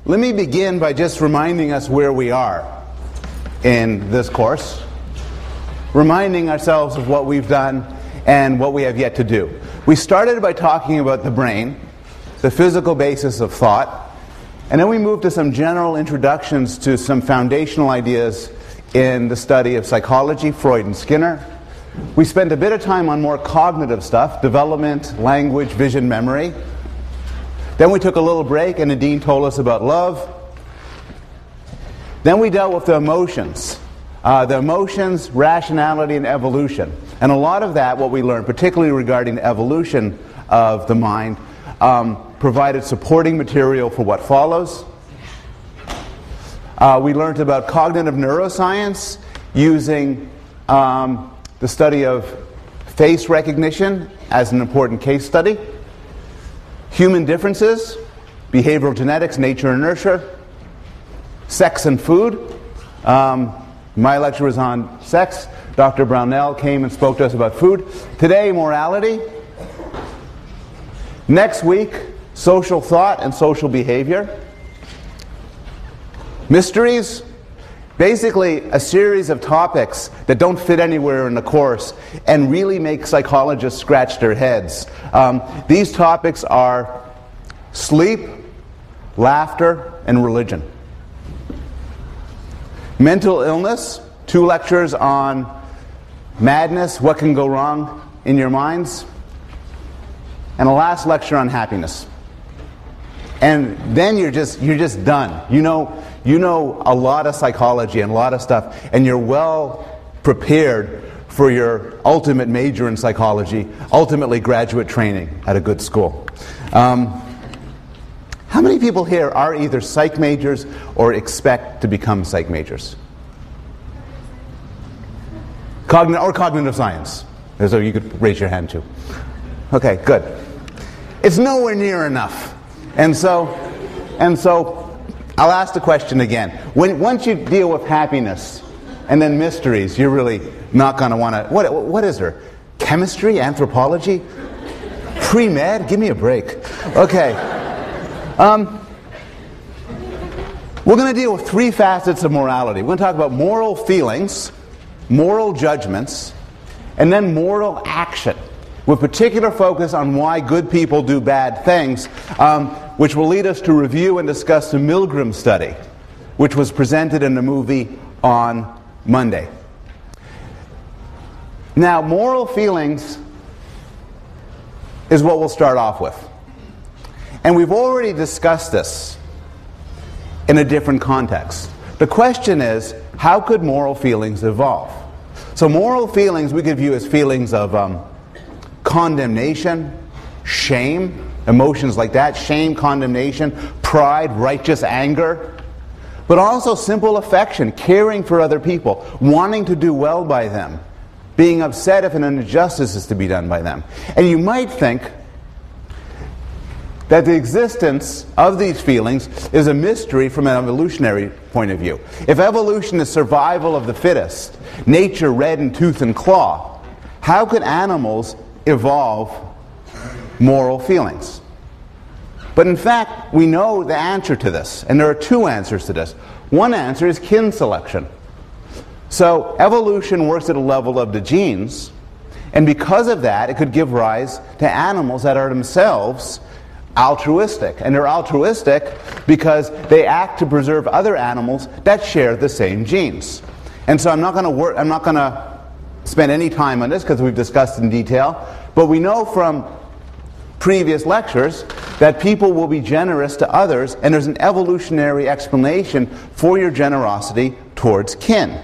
Let me begin by just reminding us where we are in this course, reminding ourselves of what we've done and what we have yet to do. We started by talking about the brain, the physical basis of thought, and then we moved to some general introductions to some foundational ideas in the study of psychology, Freud and Skinner. We spent a bit of time on more cognitive stuff, development, language, vision, memory. Then we took a little break and Nadine told us about love. Then we dealt with the emotions, rationality, and evolution. And a lot of that, what we learned, particularly regarding the evolution of the mind, provided supporting material for what follows. We learned about cognitive neuroscience using the study of face recognition as an important case study. Human differences, behavioral genetics, nature and nurture, sex and food. My lecture was on sex. Dr. Brownell came and spoke to us about food. Today, morality. Next week, social thought and social behavior. Mysteries. Basically, a series of topics that don't fit anywhere in the course and really make psychologists scratch their heads. These topics are sleep, laughter, and religion. Mental illness, 2 lectures on madness, what can go wrong in your minds, and a last lecture on happiness. And then you're just done. You know a lot of psychology and a lot of stuff, and you're well prepared for your ultimate major in psychology, ultimately graduate training at a good school. How many people here are either psych majors or expect to become psych majors? Cognitive science. So you could raise your hand too. Okay, good. It's nowhere near enough. And so I'll ask the question again. Once you deal with happiness and then mysteries, you're really not going to want to... What is there? Chemistry? Anthropology? Pre-med? Give me a break. Okay. We're going to deal with 3 facets of morality. We're going to talk about moral feelings, moral judgments, and then moral action, with particular focus on why good people do bad things, which will lead us to review and discuss the Milgram study, which was presented in the movie on Monday. Now, moral feelings is what we'll start off with. And we've already discussed this in a different context. The question is, how could moral feelings evolve? So moral feelings we could view as feelings of condemnation, shame, emotions like that, shame, condemnation, pride, righteous anger, but also simple affection, caring for other people, wanting to do well by them, being upset if an injustice is to be done by them. And you might think that the existence of these feelings is a mystery from an evolutionary point of view. If evolution is survival of the fittest, nature red in tooth and claw, how could animals evolve moral feelings? But in fact, we know the answer to this, and there are 2 answers to this. One answer is kin selection. So evolution works at a level of the genes, and because of that, it could give rise to animals that are themselves altruistic. And they're altruistic because they act to preserve other animals that share the same genes. And so I'm not going to spend any time on this because we've discussed in detail, but we know from previous lectures that people will be generous to others, and there's an evolutionary explanation for your generosity towards kin.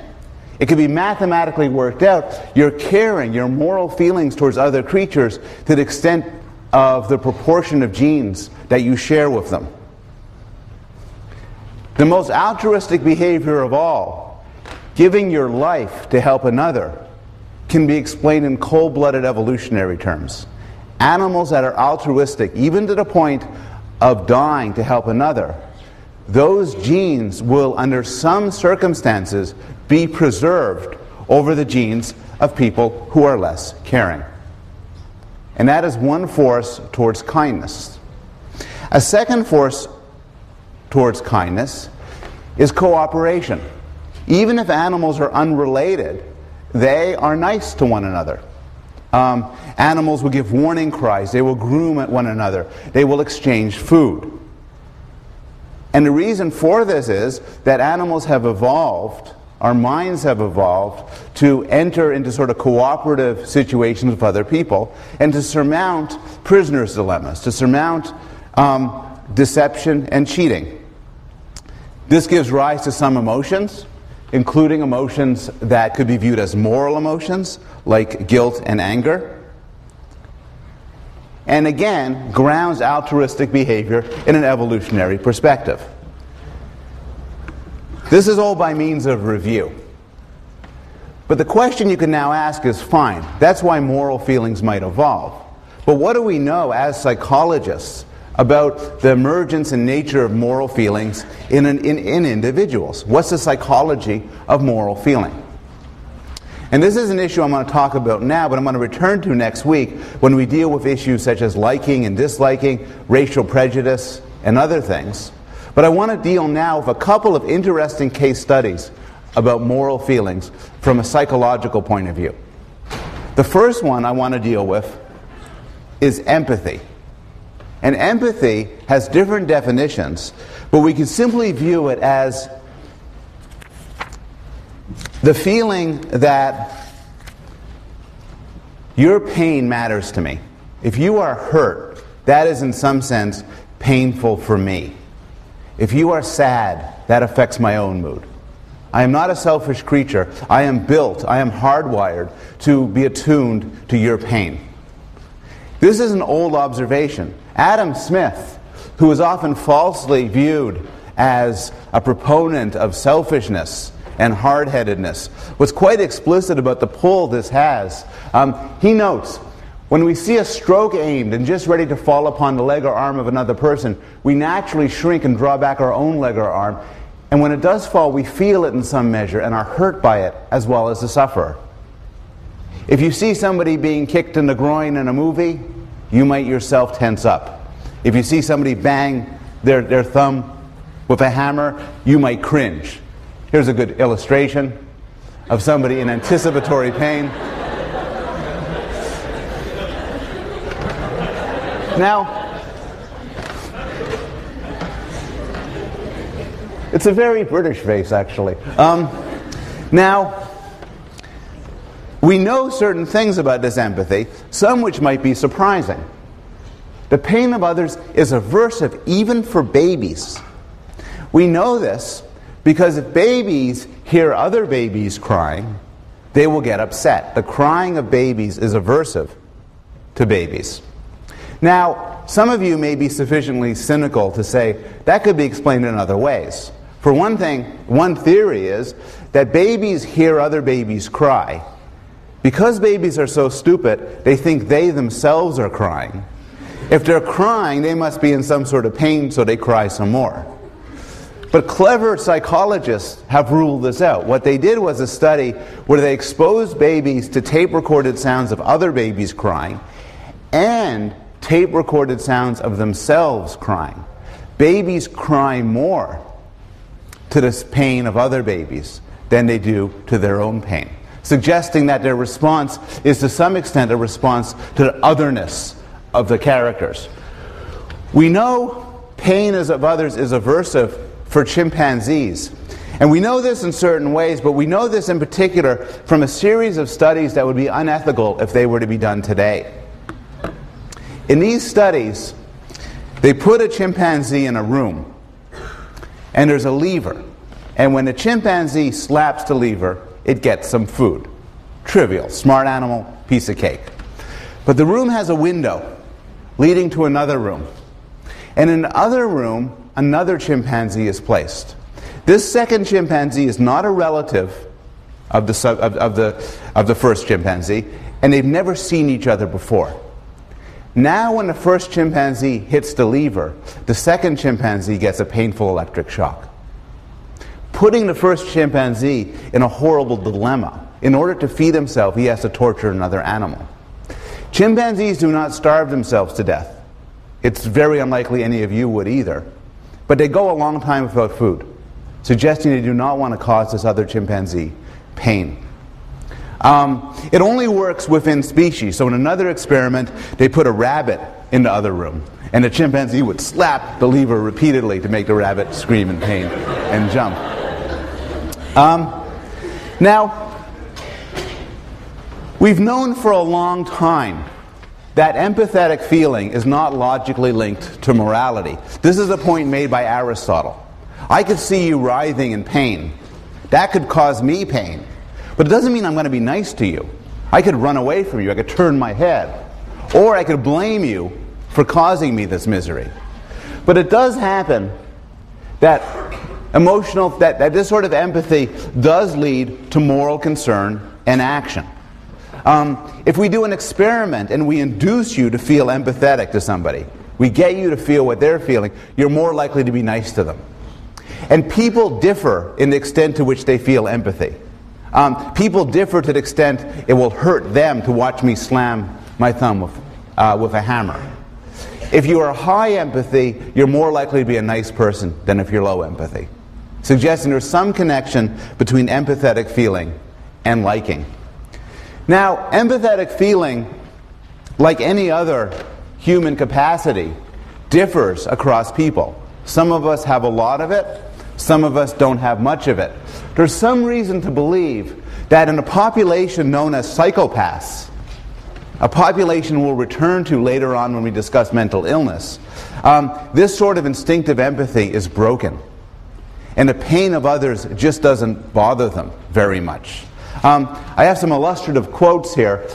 It can be mathematically worked out. Your caring, your moral feelings towards other creatures to the extent of the proportion of genes that you share with them. The most altruistic behavior of all, giving your life to help another, can be explained in cold-blooded evolutionary terms. Animals that are altruistic, even to the point of dying to help another, those genes will, under some circumstances, be preserved over the genes of people who are less caring. And that is one force towards kindness. A second force towards kindness is cooperation. Even if animals are unrelated, they are nice to one another. Animals will give warning cries. They will groom at one another. They will exchange food. And the reason for this is that animals have evolved, our minds have evolved, to enter into sort of cooperative situations with other people and to surmount prisoners' dilemmas, to surmount deception and cheating. This gives rise to some emotions, including emotions that could be viewed as moral emotions, like guilt and anger. And again, grounds altruistic behavior in an evolutionary perspective. This is all by means of review. But the question you can now ask is, fine, that's why moral feelings might evolve. But what do we know as psychologists about the emergence and nature of moral feelings in individuals? What's the psychology of moral feeling? And this is an issue I'm going to talk about now, but I'm going to return to next week when we deal with issues such as liking and disliking, racial prejudice, and other things. But I want to deal now with a couple of interesting case studies about moral feelings from a psychological point of view. The first one I want to deal with is empathy. And empathy has different definitions, but we can simply view it as the feeling that your pain matters to me. If you are hurt, that is in some sense painful for me. If you are sad, that affects my own mood. I am not a selfish creature. I am built, I am hardwired to be attuned to your pain. This is an old observation. Adam Smith, who is often falsely viewed as a proponent of selfishness and hard-headedness, was quite explicit about the pull this has. He notes, when we see a stroke aimed and just ready to fall upon the leg or arm of another person, we naturally shrink and draw back our own leg or arm. And when it does fall, we feel it in some measure and are hurt by it as well as the sufferer. If you see somebody being kicked in the groin in a movie, you might yourself tense up. If you see somebody bang their thumb with a hammer, you might cringe. Here's a good illustration of somebody in anticipatory pain. Now, it's a very British face, actually. Now, we know certain things about this empathy, some which might be surprising. The pain of others is aversive even for babies. We know this because if babies hear other babies crying, they will get upset. The crying of babies is aversive to babies. Now, some of you may be sufficiently cynical to say that could be explained in other ways. For one thing, one theory is that babies hear other babies cry. Because babies are so stupid, they think they themselves are crying. If they're crying, they must be in some sort of pain, so they cry some more. But clever psychologists have ruled this out. What they did was a study where they exposed babies to tape-recorded sounds of other babies crying and tape-recorded sounds of themselves crying. Babies cry more to this pain of other babies than they do to their own pain, suggesting that their response is to some extent a response to the otherness of the characters. We know pain of others is aversive for chimpanzees. And we know this in certain ways, but we know this in particular from a series of studies that would be unethical if they were to be done today. In these studies, they put a chimpanzee in a room, and there's a lever. And when the chimpanzee slaps the lever, it gets some food. Trivial, smart animal, piece of cake. But the room has a window leading to another room. And in the other room, another chimpanzee is placed. This second chimpanzee is not a relative of the first chimpanzee, and they've never seen each other before. Now when the first chimpanzee hits the lever, the second chimpanzee gets a painful electric shock, putting the first chimpanzee in a horrible dilemma. In order to feed himself, he has to torture another animal. Chimpanzees do not starve themselves to death. It's very unlikely any of you would either. but they go a long time without food, suggesting they do not want to cause this other chimpanzee pain. It only works within species. So in another experiment, they put a rabbit in the other room, and the chimpanzee would slap the lever repeatedly to make the rabbit scream in pain and jump. Now, we've known for a long time that empathetic feeling is not logically linked to morality. This is a point made by Aristotle. I could see you writhing in pain. That could cause me pain. But it doesn't mean I'm going to be nice to you. I could run away from you. I could turn my head. Or I could blame you for causing me this misery. But it does happen that that this sort of empathy does lead to moral concern and action. If we do an experiment and we induce you to feel empathetic to somebody, we get you to feel what they're feeling, you're more likely to be nice to them. And people differ in the extent to which they feel empathy. People differ to the extent it will hurt them to watch me slam my thumb with a hammer. If you are high empathy, you're more likely to be a nice person than if you're low empathy, suggesting there's some connection between empathetic feeling and liking. Now, empathetic feeling, like any other human capacity, differs across people. Some of us have a lot of it, some of us don't have much of it. There's some reason to believe that in a population known as psychopaths, a population we'll return to later on when we discuss mental illness, this sort of instinctive empathy is broken. And the pain of others just doesn't bother them very much. I have some illustrative quotes here.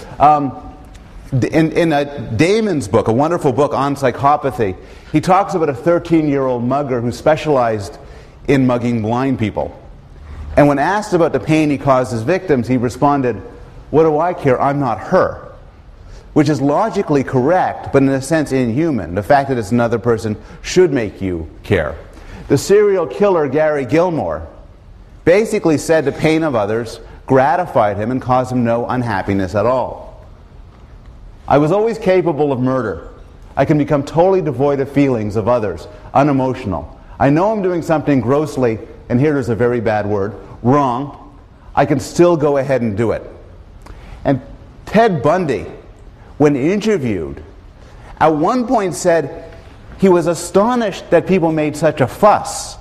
In Damon's book, a wonderful book on psychopathy, he talks about a 13-year-old mugger who specialized in mugging blind people. And when asked about the pain he caused his victims, he responded, "What do I care? I'm not her." Which is logically correct, but in a sense inhuman. The fact that it's another person should make you care. The serial killer Gary Gilmore basically said the pain of others gratified him and caused him no unhappiness at all. "I was always capable of murder. I can become totally devoid of feelings of others, unemotional. I know I'm doing something grossly," and here there's a very bad word, "wrong. I can still go ahead and do it." And Ted Bundy, when interviewed, at one point said he was astonished that people made such a fuss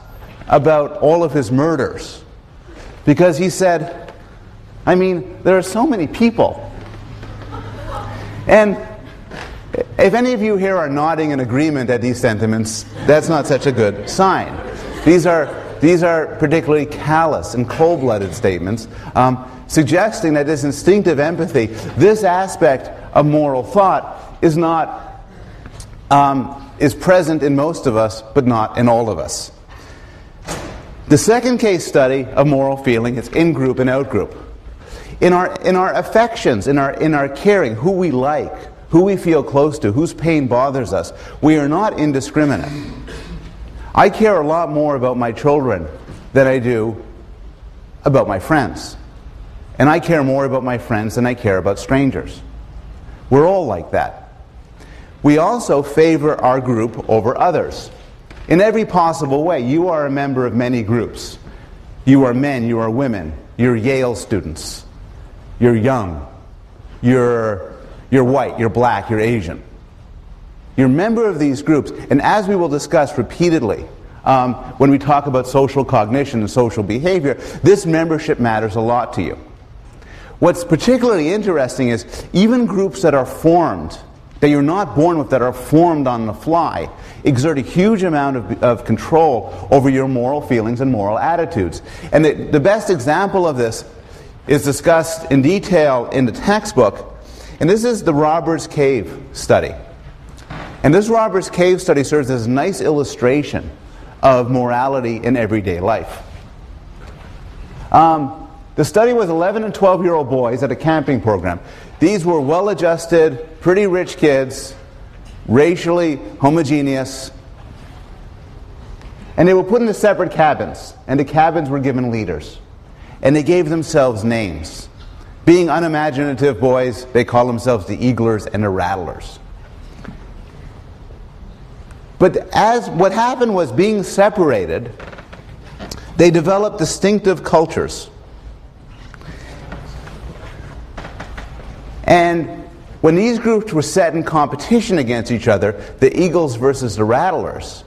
about all of his murders. Because he said, I mean, there are so many people. And if any of you here are nodding in agreement at these sentiments, that's not such a good sign. These are particularly callous and cold-blooded statements, suggesting that this instinctive empathy, this aspect of moral thought, is present in most of us, but not in all of us. The second case study of moral feeling is in-group and out-group. In our affections, in our caring, who we like, who we feel close to, whose pain bothers us, we are not indiscriminate. I care a lot more about my children than I do about my friends. And I care more about my friends than I care about strangers. We're all like that. We also favor our group over others. In every possible way. You are a member of many groups. You are men, you are women, you're Yale students, you're young, you're white, you're black, you're Asian. You're a member of these groups, and as we will discuss repeatedly when we talk about social cognition and social behavior, this membership matters a lot to you. What's particularly interesting is even groups that are formed, that you're not born with, that are formed on the fly, exert a huge amount of control over your moral feelings and moral attitudes. And the best example of this is discussed in detail in the textbook, and this is the Robbers Cave study. And this Robbers Cave study serves as a nice illustration of morality in everyday life. The study was 11 and 12-year-old boys at a camping program. These were well-adjusted, pretty rich kids, racially homogeneous, and they were put into separate cabins, and the cabins were given leaders, and they gave themselves names. Being unimaginative boys, they call themselves the Eaglers and the Rattlers. But as what happened was, being separated, they developed distinctive cultures. And when these groups were set in competition against each other, the eagles versus the rattlers,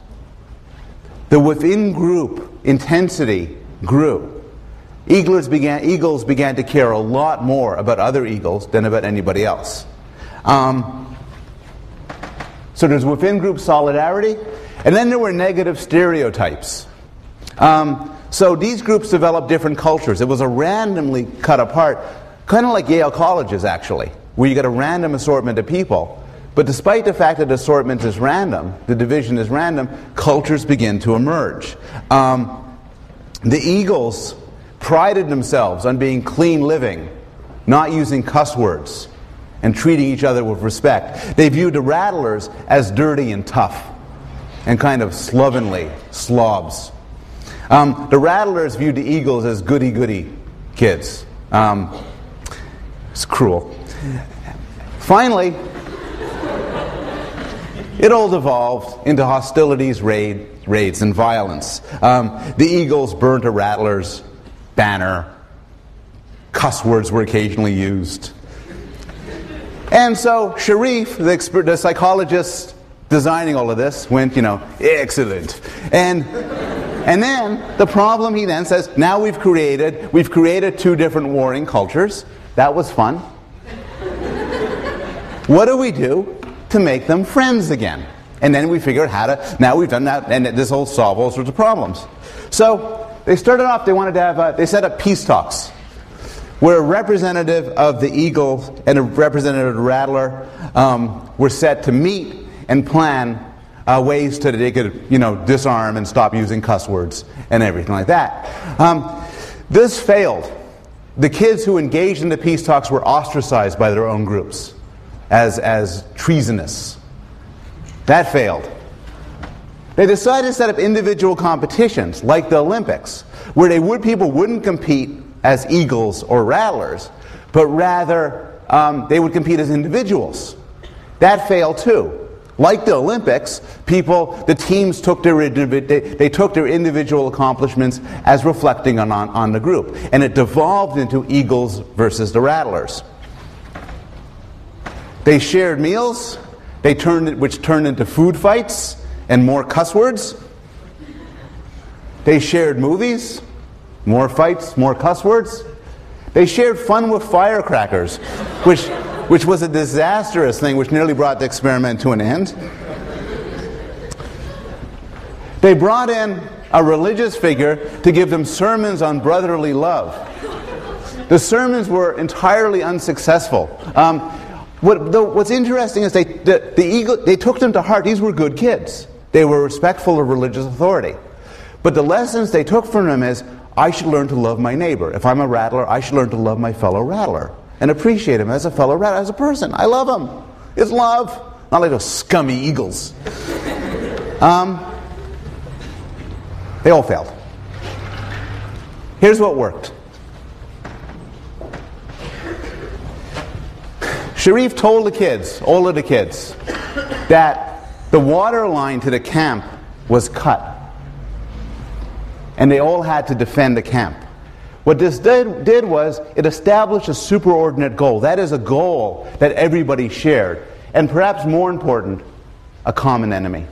the within-group intensity grew. Eagles began to care a lot more about other eagles than about anybody else. So there's within-group solidarity, and then there were negative stereotypes. So these groups developed different cultures. It was a randomly cut apart, kind of like Yale colleges actually, where you get a random assortment of people. But despite the fact that the assortment is random, the division is random, cultures begin to emerge. The eagles prided themselves on being clean living, not using cuss words, and treating each other with respect. They viewed the rattlers as dirty and tough, and kind of slovenly slobs. The rattlers viewed the eagles as goody-goody kids. It's cruel. Finally, it all devolved into hostilities, raids, and violence. The eagles burnt a rattler's banner. Cuss words were occasionally used. And so Sharif, the psychologist designing all of this, went, excellent. And then the problem, he then says, now we've created two different warring cultures. That was fun. What do we do to make them friends again? And then we figured how to, now we've done that, and this will solve all sorts of problems. So they started off, they set up peace talks, where a representative of the eagle and a representative of the rattler were set to meet and plan ways that they could, disarm and stop using cuss words and everything like that. This failed. The kids who engaged in the peace talks were ostracized by their own groups as treasonous. That failed. They decided to set up individual competitions, like the Olympics, where people wouldn't compete as eagles or rattlers, but rather they would compete as individuals. That failed too. Like the Olympics, the teams took their individual accomplishments as reflecting on the group, and it devolved into eagles versus the rattlers. They shared meals, which turned into food fights and more cuss words. They shared movies, more fights, more cuss words. They shared fun with firecrackers, which was a disastrous thing, which nearly brought the experiment to an end. They brought in a religious figure to give them sermons on brotherly love. The sermons were entirely unsuccessful. What's interesting is they took them to heart. These were good kids. They were respectful of religious authority. But the lessons they took from them is, I should learn to love my neighbor. If I'm a rattler, I should learn to love my fellow rattler and appreciate him as a fellow rattler, as a person. I love him. It's love. Not like those scummy eagles. They all failed. Here's what worked. Sharif told all of the kids, that the water line to the camp was cut. And they all had to defend the camp. What this did was, it established a superordinate goal. That is a goal that everybody shared. And perhaps more important, a common enemy.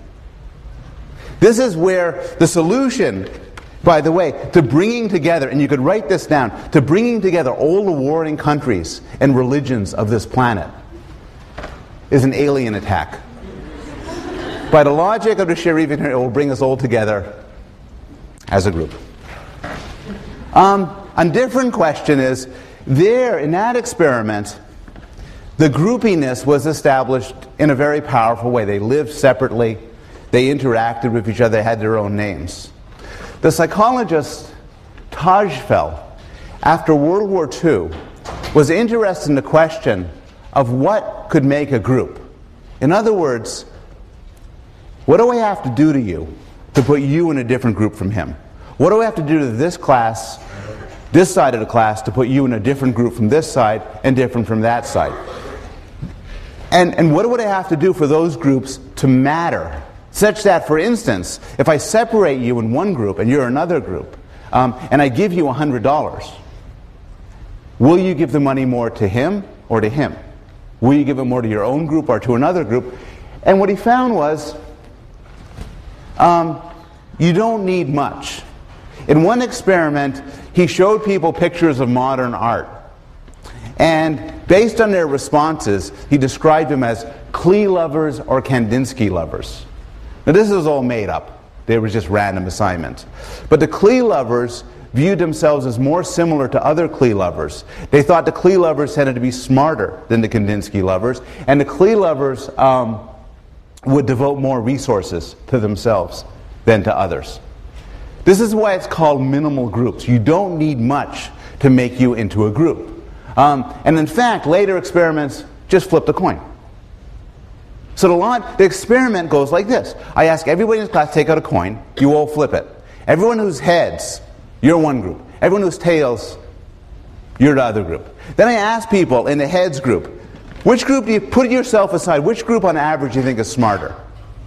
This is where the solution, by the way, to bringing together, and you could write this down, to bringing together all the warring countries and religions of this planet is an alien attack. By the logic of the Sharif, it will bring us all together as a group. A different question is, in that experiment, the groupiness was established in a very powerful way. They lived separately, they interacted with each other, they had their own names. The psychologist Tajfel, after World War II, was interested in the question of what could make a group. In other words, what do I have to do to you to put you in a different group from him? What do I have to do to this class, this side of the class, to put you in a different group from this side and different from that side? And what would I have to do for those groups to matter Such that, for instance, if I separate you in one group and you're another group, and I give you $100, will you give the money more to him or to him? Will you give it more to your own group or to another group? And what he found was, you don't need much. In one experiment, he showed people pictures of modern art. And based on their responses, he described them as Klee lovers or Kandinsky lovers. Now this is all made up. They were just random assignments. But the Klee lovers viewed themselves as more similar to other Klee lovers. They thought the Klee lovers tended to be smarter than the Kandinsky lovers, and the Klee lovers would devote more resources to themselves than to others. This is why it's called minimal groups. You don't need much to make you into a group. And in fact, later experiments just flip the coin. So the experiment goes like this. I ask everybody in this class to take out a coin. You all flip it. Everyone who's heads, you're one group. Everyone who's tails, you're the other group. Then I ask people in the heads group, which group do you put yourself aside? Which group on average do you think is smarter?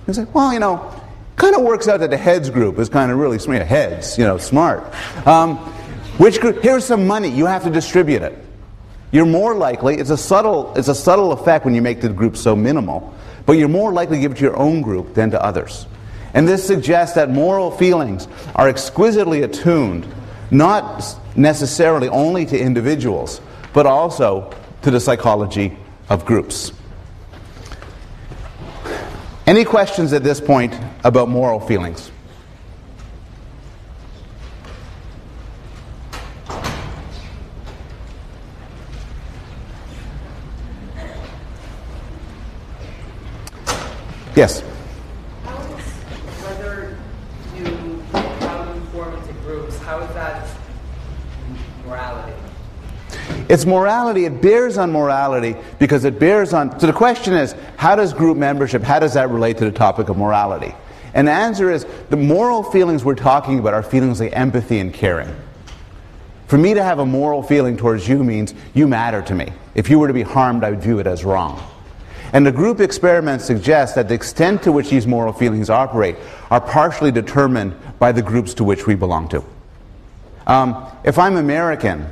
You say, well, kind of works out that the heads group is kind of really smart. Heads, smart. Which group? Here's some money. You have to distribute it. You're more likely, it's a subtle effect when you make the group so minimal, but you're more likely to give it to your own group than to others. And this suggests that moral feelings are exquisitely attuned, not necessarily only to individuals, but also to the psychology of groups. Any questions at this point about moral feelings? Yes? Whether how you form into groups, how is that morality? It's morality. It bears on morality because it bears on... So the question is, how does group membership, how does that relate to the topic of morality? And the answer is, the moral feelings we're talking about are feelings like empathy and caring. For me to have a moral feeling towards you means you matter to me. If you were to be harmed, I would view it as wrong. And the group experiments suggest that the extent to which these moral feelings operate are partially determined by the groups to which we belong to. If I'm American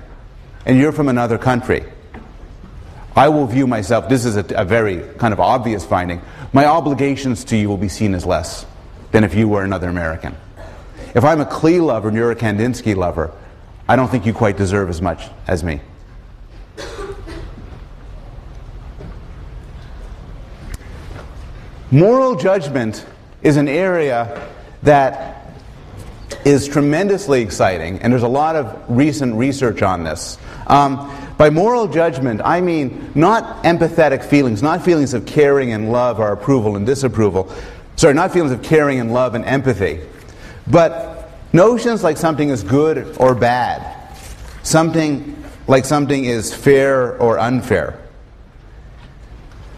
and you're from another country, I will view myself, this is a very kind of obvious finding, my obligations to you will be seen as less than if you were another American. If I'm a Klee lover and you're a Kandinsky lover, I don't think you quite deserve as much as me. Moral judgment is an area that is tremendously exciting, and there's a lot of recent research on this. By moral judgment, I mean not empathetic feelings, not feelings of caring and love or approval and disapproval. Sorry, not feelings of caring and love and empathy, but notions like something is good or bad, something like something is fair or unfair.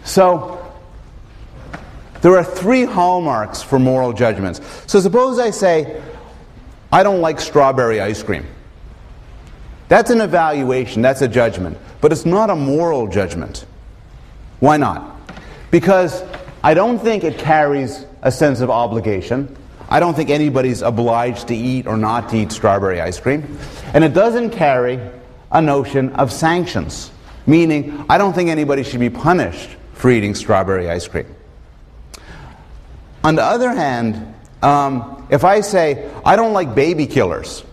So, there are 3 hallmarks for moral judgments. So suppose I say, I don't like strawberry ice cream. That's an evaluation, that's a judgment. But it's not a moral judgment. Why not? Because I don't think it carries a sense of obligation. I don't think anybody's obliged to eat or not to eat strawberry ice cream. And it doesn't carry a notion of sanctions. Meaning, I don't think anybody should be punished for eating strawberry ice cream. On the other hand, if I say, I don't like baby killers,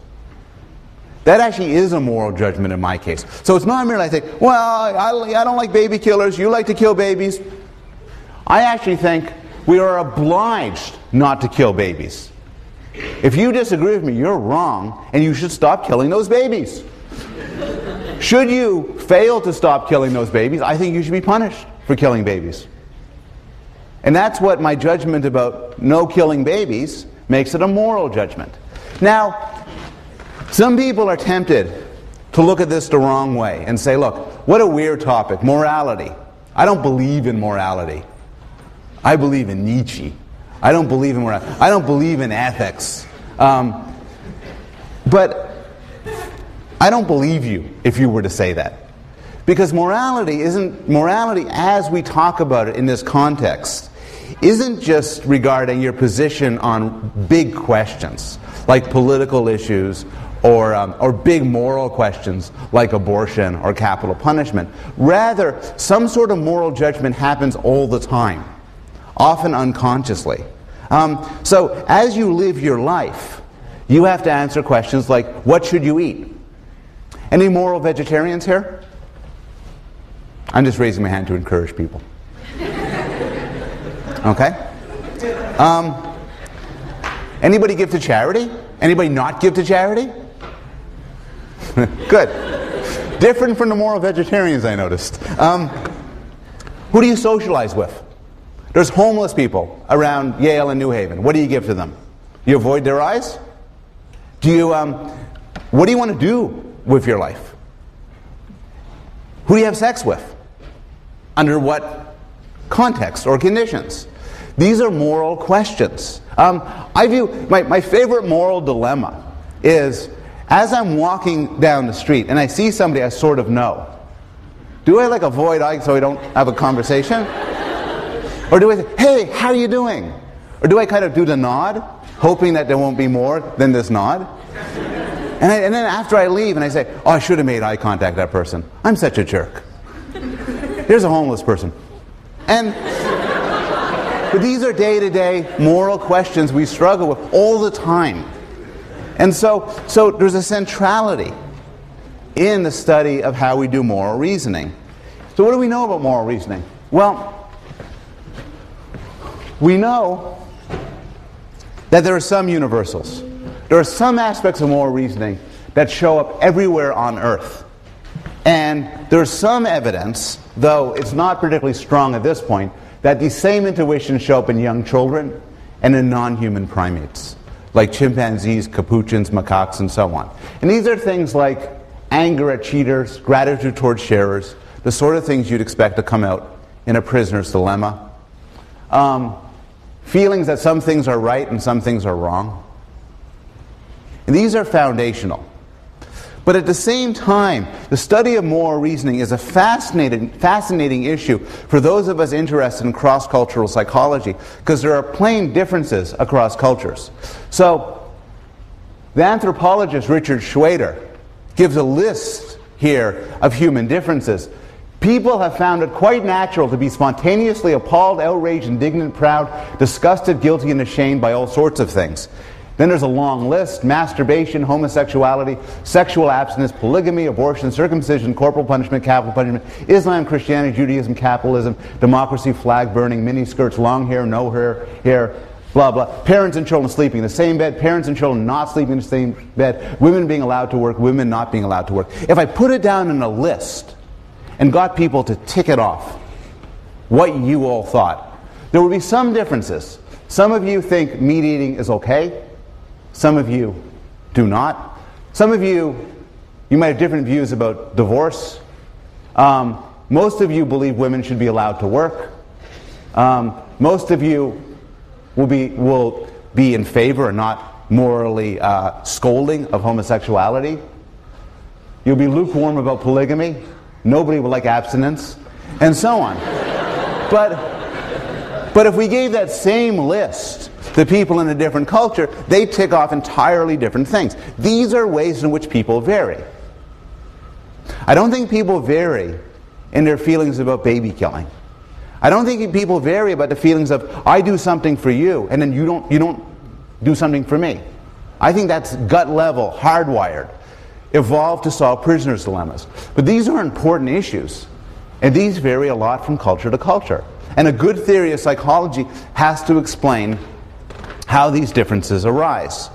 that actually is a moral judgment in my case. So it's not merely I say, well, I don't like baby killers, you like to kill babies. I actually think we are obliged not to kill babies. If you disagree with me, you're wrong, and you should stop killing those babies. Should you fail to stop killing those babies, I think you should be punished for killing babies. And that's what my judgment about no killing babies makes it a moral judgment. Now, some people are tempted to look at this the wrong way and say, look, what a weird topic, morality. I don't believe in morality. I believe in Nietzsche. I don't believe in morality. I don't believe in ethics. But I don't believe you if you were to say that. Because morality as we talk about it in this context, isn't just regarding your position on big questions like political issues or big moral questions like abortion or capital punishment. Rather, some sort of moral judgment happens all the time, often unconsciously. So as you live your life, you have to answer questions like, what should you eat? Any moral vegetarians here? I'm just raising my hand to encourage people. Okay? Anybody give to charity? Anybody not give to charity? Good. Different from the moral vegetarians, I noticed. Who do you socialize with? There's homeless people around Yale and New Haven. What do you give to them? You avoid their eyes? What do you want to do with your life? Who do you have sex with? Under what context or conditions? These are moral questions. I view my favorite moral dilemma is, as I'm walking down the street and I see somebody I sort of know, do I avoid eye so I don't have a conversation? Or do I say, hey, how are you doing? Or do I kind of do the nod, hoping that there won't be more than this nod? And then after I leave and I say, oh, I should have made eye contact with that person. I'm such a jerk. Here's a homeless person. But these are day-to-day moral questions we struggle with all the time. And so there's a centrality in the study of how we do moral reasoning. So what do we know about moral reasoning? Well, we know that there are some universals. There are some aspects of moral reasoning that show up everywhere on Earth. And there's some evidence, though it's not particularly strong at this point, that these same intuitions show up in young children and in non-human primates, like chimpanzees, capuchins, macaques, and so on. And these are things like anger at cheaters, gratitude towards sharers, the sort of things you'd expect to come out in a prisoner's dilemma. Feelings that some things are right and some things are wrong. And these are foundational. But at the same time, the study of moral reasoning is a fascinating issue for those of us interested in cross-cultural psychology, because there are plain differences across cultures. So, the anthropologist Richard Schwader gives a list here of human differences. People have found it quite natural to be spontaneously appalled, outraged, indignant, proud, disgusted, guilty, and ashamed by all sorts of things. Then there's a long list: masturbation, homosexuality, sexual abstinence, polygamy, abortion, circumcision, corporal punishment, capital punishment, Islam, Christianity, Judaism, capitalism, democracy, flag burning, miniskirts, long hair, no hair, blah, blah. Parents and children sleeping in the same bed, parents and children not sleeping in the same bed, women being allowed to work, women not being allowed to work. If I put it down in a list and got people to tick it off, what you all thought, there would be some differences. Some of you think meat eating is okay. Some of you do not. Some of you might have different views about divorce. Most of you believe women should be allowed to work. Most of you will be in favor and not morally scolding of homosexuality. You'll be lukewarm about polygamy. Nobody will like abstinence, and so on. But if we gave that same list to people in a different culture, they tick off entirely different things. These are ways in which people vary. I don't think people vary in their feelings about baby killing. I don't think people vary about the feelings of, I do something for you, and then you don't do something for me. I think that's gut level, hardwired, evolved to solve prisoners' dilemmas. But these are important issues, and these vary a lot from culture to culture. And a good theory of psychology has to explain how these differences arise.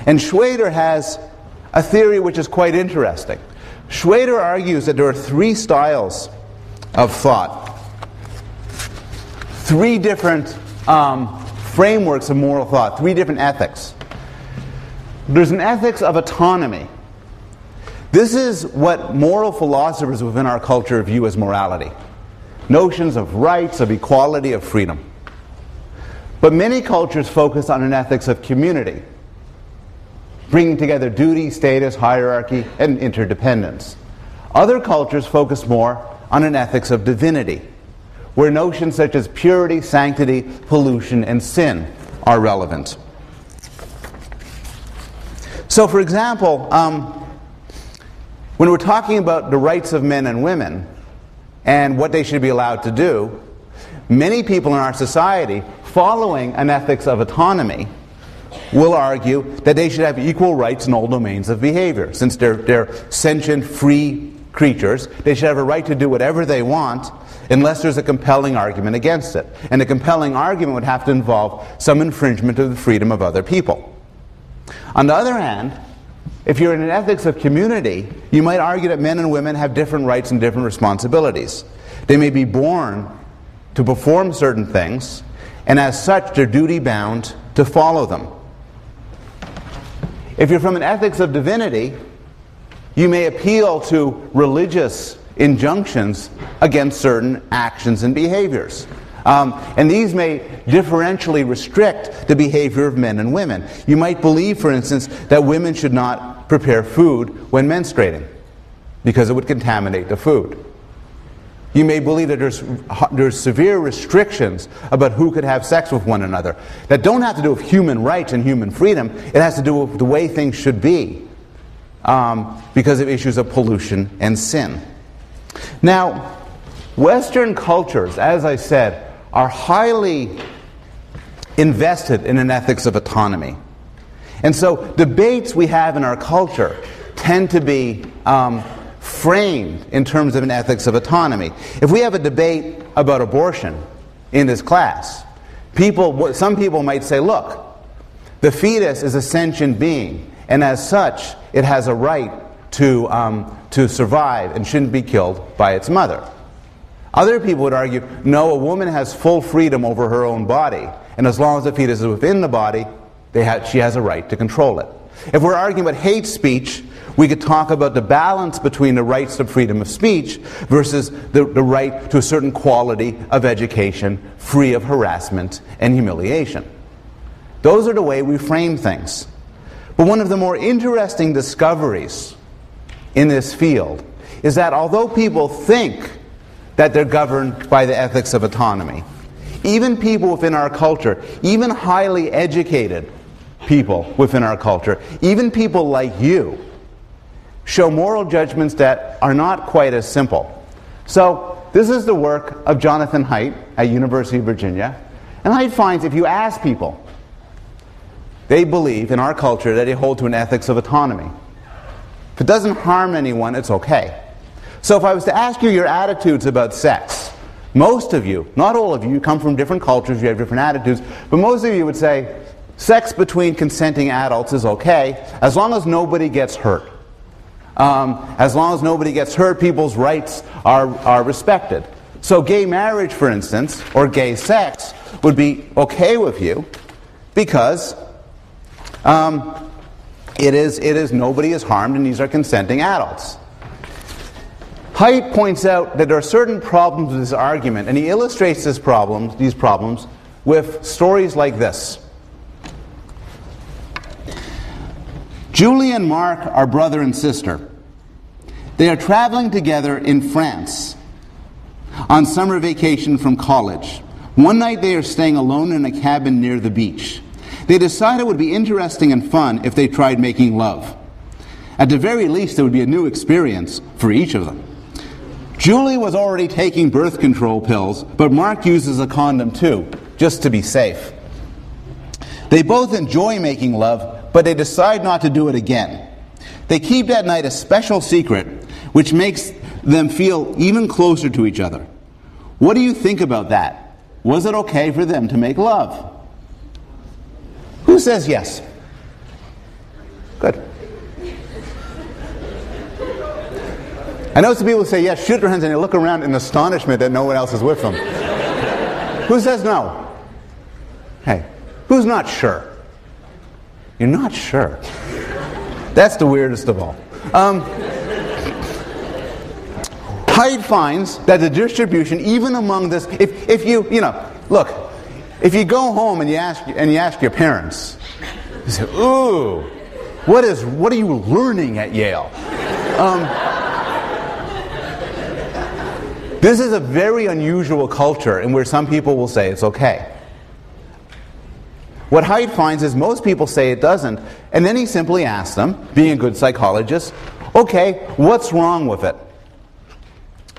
And Schwader has a theory which is quite interesting. Schwader argues that there are three styles of thought, three different frameworks of moral thought, three different ethics. There's an ethics of autonomy. This is what moral philosophers within our culture view as morality. Notions of rights, of equality, of freedom. But many cultures focus on an ethics of community, bringing together duty, status, hierarchy, and interdependence. Other cultures focus more on an ethics of divinity, where notions such as purity, sanctity, pollution, and sin are relevant. So, for example, when we're talking about the rights of men and women and what they should be allowed to do, many people in our society, following an ethics of autonomy, will argue that they should have equal rights in all domains of behavior. Since they're sentient, free creatures, they should have a right to do whatever they want unless there's a compelling argument against it. And the compelling argument would have to involve some infringement of the freedom of other people. On the other hand, if you're in an ethics of community, you might argue that men and women have different rights and different responsibilities. They may be born to perform certain things, and as such, they're duty-bound to follow them. If you're from an ethics of divinity, you may appeal to religious injunctions against certain actions and behaviors. And these may differentially restrict the behavior of men and women. You might believe, for instance, that women should not prepare food when menstruating because it would contaminate the food. You may believe that there's severe restrictions about who could have sex with one another that don't have to do with human rights and human freedom. It has to do with the way things should be because of issues of pollution and sin. Now, Western cultures, as I said, are highly invested in an ethics of autonomy. And so debates we have in our culture tend to be framed in terms of an ethics of autonomy. If we have a debate about abortion in this class, some people might say, look, the fetus is a sentient being, and as such, it has a right to survive and shouldn't be killed by its mother. Other people would argue, no, a woman has full freedom over her own body, and as long as the fetus is within the body, she has a right to control it. If we're arguing about hate speech, we could talk about the balance between the rights to freedom of speech versus the right to a certain quality of education free of harassment and humiliation. Those are the way we frame things. But one of the more interesting discoveries in this field is that although people think that they're governed by the ethics of autonomy, even people within our culture, even highly educated people within our culture, even people like you, show moral judgments that are not quite as simple. So this is the work of Jonathan Haidt at University of Virginia. And Haidt finds if you ask people, they believe in our culture that they hold to an ethics of autonomy. If it doesn't harm anyone, it's okay. So if I was to ask you your attitudes about sex, most of you, not all of you come from different cultures, you have different attitudes, but most of you would say sex between consenting adults is okay as long as nobody gets hurt. As long as nobody gets hurt, people's rights are respected. So gay marriage, for instance, or gay sex would be okay with you because it is nobody is harmed and these are consenting adults. Haidt points out that there are certain problems with this argument, and he illustrates these problems with stories like this. Julie and Mark are brother and sister. They are traveling together in France on summer vacation from college. One night they are staying alone in a cabin near the beach. They decide it would be interesting and fun if they tried making love. At the very least, it would be a new experience for each of them. Julie was already taking birth control pills, but Mark uses a condom too, just to be safe. They both enjoy making love, but they decide not to do it again. They keep that night a special secret, which makes them feel even closer to each other. What do you think about that? Was it okay for them to make love? Who says yes? Good. I know some people say yes, shoot their hands, and they look around in astonishment that no one else is with them. Who says no? Hey, who's not sure? You're not sure. That's the weirdest of all. Haidt finds that the distribution, even among this, if you look, if you go home and you ask your parents, you say, "Ooh, what are you This is a very unusual culture in where some people will say it's okay. What Haidt finds is most people say it doesn't, and then he simply asks them, being a good psychologist, okay, what's wrong with it?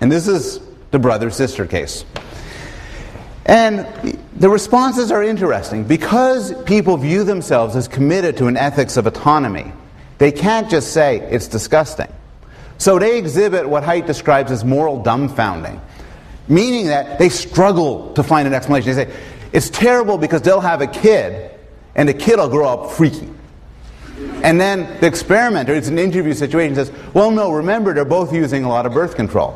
And this is the brother-sister case. And the responses are interesting. Because people view themselves as committed to an ethics of autonomy, they can't just say it's disgusting. So they exhibit what Haidt describes as moral dumbfounding, meaning that they struggle to find an explanation. They say, it's terrible because they'll have a kid, and the kid will grow up freaky. And then the experimenter, it's an interview situation, says, well, no, remember, they're both using a lot of birth control.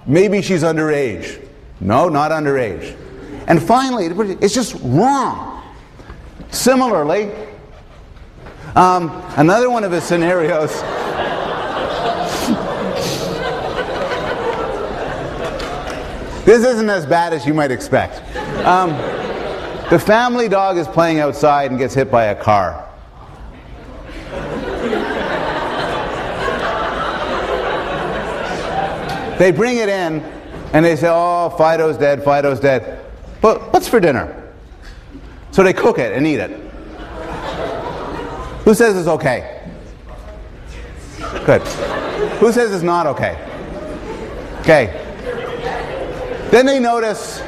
Maybe she's underage. No, not underage. And finally, it's just wrong. Similarly, another one of his scenarios... This isn't as bad as you might expect. The family dog is playing outside and gets hit by a car. They bring it in and they say, oh, Fido's dead, Fido's dead. But what's for dinner? So they cook it and eat it. Who says it's okay? Good. Who says it's not okay? Okay. Then they notice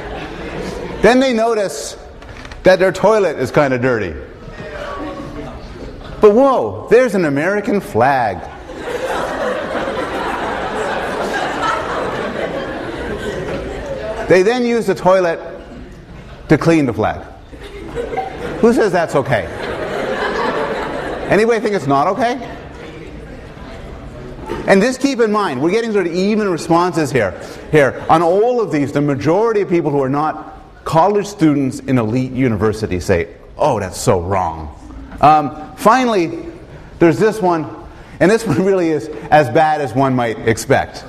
that their toilet is kind of dirty. But whoa, there's an American flag. They then use the toilet to clean the flag. Who says that's okay? Anybody think it's not okay? And just keep in mind, we're getting sort of even responses here. On all of these, the majority of people who are not college students in elite universities say, oh, that's so wrong. Finally, there's this one, and this one really is as bad as one might expect.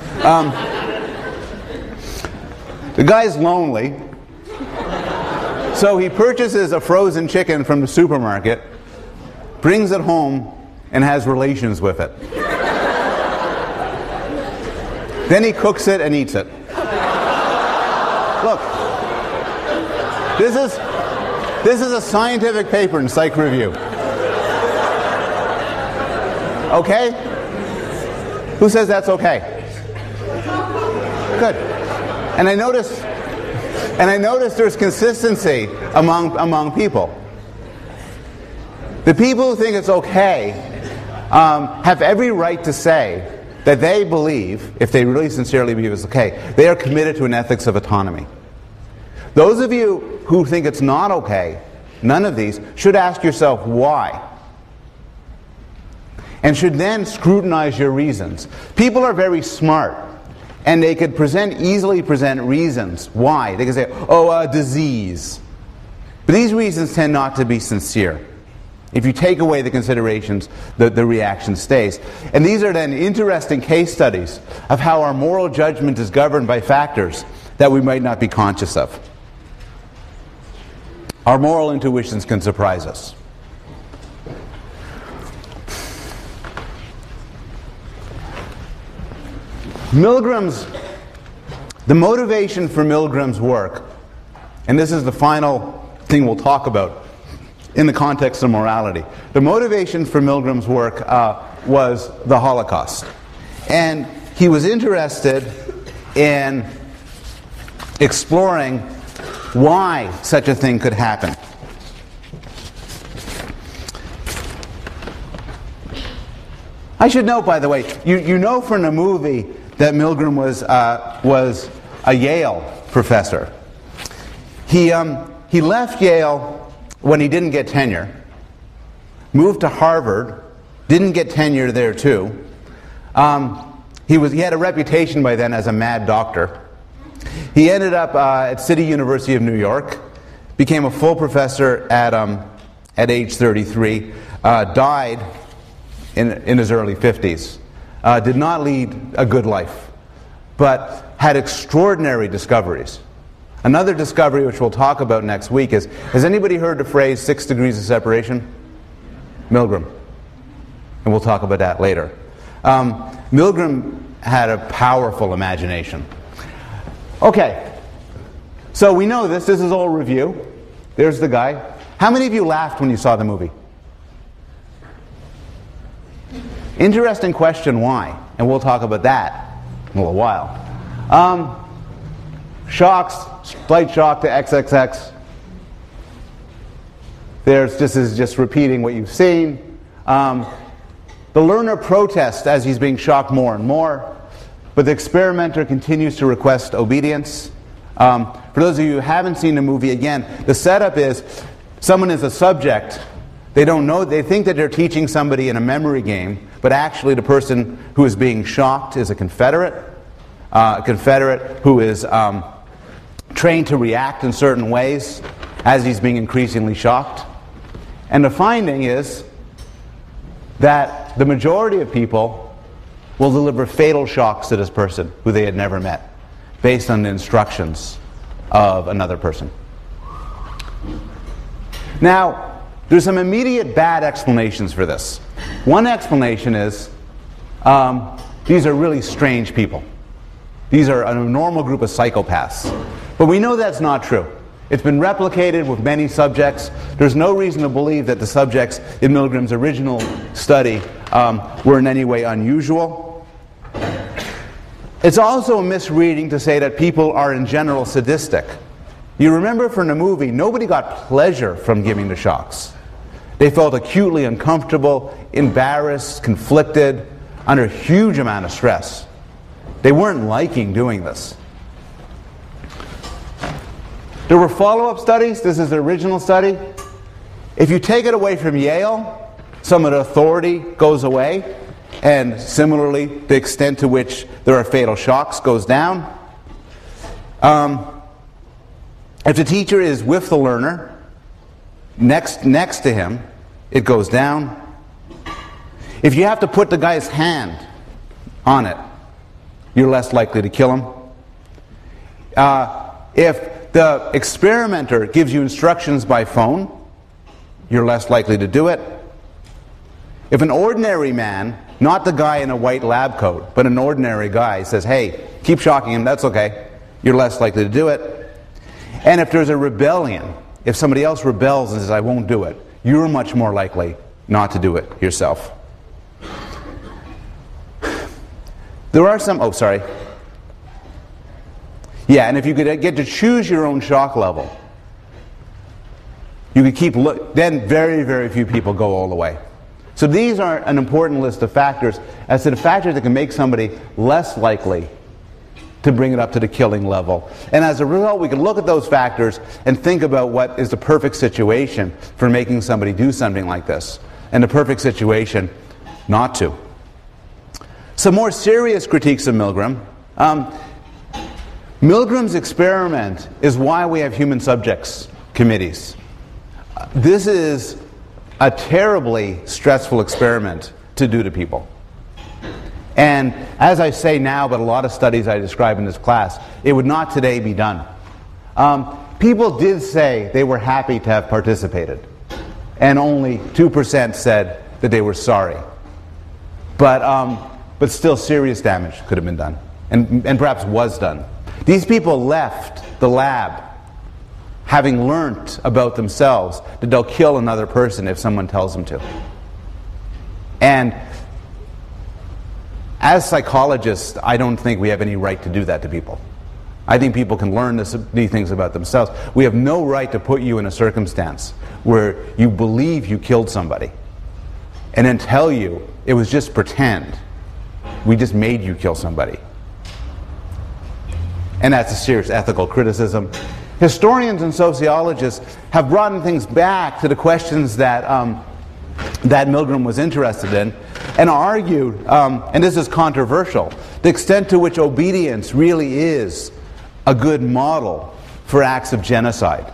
The guy's lonely, so he purchases a frozen chicken from the supermarket, brings it home, and has relations with it. Then he cooks it and eats it. Look, this is a scientific paper in Psych Review. Okay? Who says that's okay? Good. And I notice there's consistency among people. The people who think it's okay have every right to say that they believe, if they really sincerely believe it's okay, they are committed to an ethics of autonomy. Those of you who think it's not okay, none of these, should ask yourself why. And should then scrutinize your reasons. People are very smart, and they could easily present reasons why. They can say, oh, disease. But these reasons tend not to be sincere. If you take away the considerations, the reaction stays. And these are then interesting case studies of how our moral judgment is governed by factors that we might not be conscious of. Our moral intuitions can surprise us. The motivation for Milgram's work, and this is the final thing we'll talk about in the context of morality. The motivation for Milgram's work was the Holocaust. And he was interested in exploring why such a thing could happen. I should note, by the way, you know from the movie that Milgram was a Yale professor. He left Yale when he didn't get tenure, moved to Harvard, didn't get tenure there too. He had a reputation by then as a mad doctor. He ended up at City University of New York, became a full professor at age 33, died in his early 50s, did not lead a good life, but had extraordinary discoveries. Another discovery which we'll talk about next week is, has anybody heard the phrase 6 degrees of separation? Milgram. And we'll talk about that later. Milgram had a powerful imagination. Okay, so we know this. This is all review. There's the guy. How many of you laughed when you saw the movie? Interesting question, why? And we'll talk about that in a little while. Shocks, slight shock to XXX. This is just repeating what you've seen. The learner protests as he's being shocked more and more, but the experimenter continues to request obedience. For those of you who haven't seen the movie, again, the setup is someone is a subject. They don't know, they think that they're teaching somebody in a memory game, but actually the person who is being shocked is a Confederate who is trained to react in certain ways as he's being increasingly shocked. And the finding is that the majority of people will deliver fatal shocks to this person who they had never met, based on the instructions of another person. Now, there's some immediate bad explanations for this. One explanation is these are really strange people. These are a normal group of psychopaths. But we know that's not true. It's been replicated with many subjects. There's no reason to believe that the subjects in Milgram's original study were in any way unusual. It's also a misreading to say that people are in general sadistic. You remember from the movie, nobody got pleasure from giving the shocks. They felt acutely uncomfortable, embarrassed, conflicted, under a huge amount of stress. They weren't liking doing this. There were follow-up studies. This is the original study. If you take it away from Yale, some of the authority goes away, and similarly, the extent to which there are fatal shocks goes down. If the teacher is with the learner, next to him, it goes down. If you have to put the guy's hand on it, you're less likely to kill him. If the experimenter gives you instructions by phone, you're less likely to do it. If an ordinary man, not the guy in a white lab coat, but an ordinary guy says, hey, keep shocking him, that's okay, you're less likely to do it. And if there's a rebellion, if somebody else rebels and says, I won't do it, you're much more likely not to do it yourself. There are some, oh, sorry. Yeah, and if you could get to choose your own shock level, you could keep, then very, very few people go all the way. So these are an important list of factors as to the factors that can make somebody less likely to bring it up to the killing level. And as a result, we can look at those factors and think about what is the perfect situation for making somebody do something like this, and the perfect situation not to. Some more serious critiques of Milgram. Milgram's experiment is why we have human subjects committees. This is a terribly stressful experiment to do to people. And as I say now, but a lot of studies I describe in this class, it would not today be done. People did say they were happy to have participated, and only 2% said that they were sorry. But still serious damage could have been done, and perhaps was done. These people left the lab having learnt about themselves that they'll kill another person if someone tells them to. And as psychologists, I don't think we have any right to do that to people. I think people can learn these things about themselves. We have no right to put you in a circumstance where you believe you killed somebody and then tell you it was just pretend. We just made you kill somebody. And that's a serious ethical criticism. Historians and sociologists have brought things back to the questions that Milgram was interested in, and argued, and this is controversial, the extent to which obedience really is a good model for acts of genocide.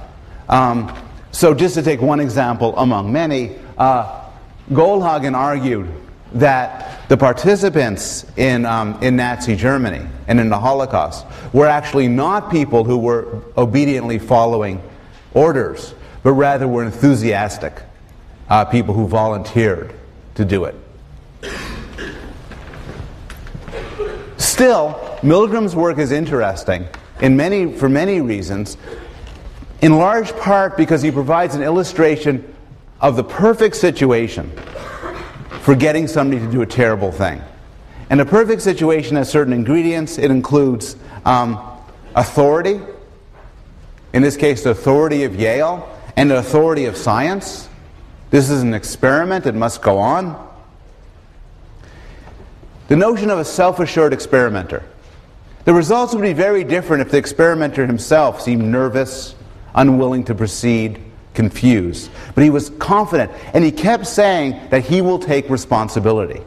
So just to take one example among many, Goldhagen argued that the participants in Nazi Germany and in the Holocaust were actually not people who were obediently following orders, but rather were enthusiastic people who volunteered to do it. Still, Milgram's work is interesting for many reasons, in large part because he provides an illustration of the perfect situation for getting somebody to do a terrible thing. And a perfect situation has certain ingredients. It includes authority, in this case the authority of Yale, and the authority of science. This is an experiment, it must go on. The notion of a self-assured experimenter. The results would be very different if the experimenter himself seemed nervous, unwilling to proceed, confused. But he was confident, and he kept saying that he will take responsibility.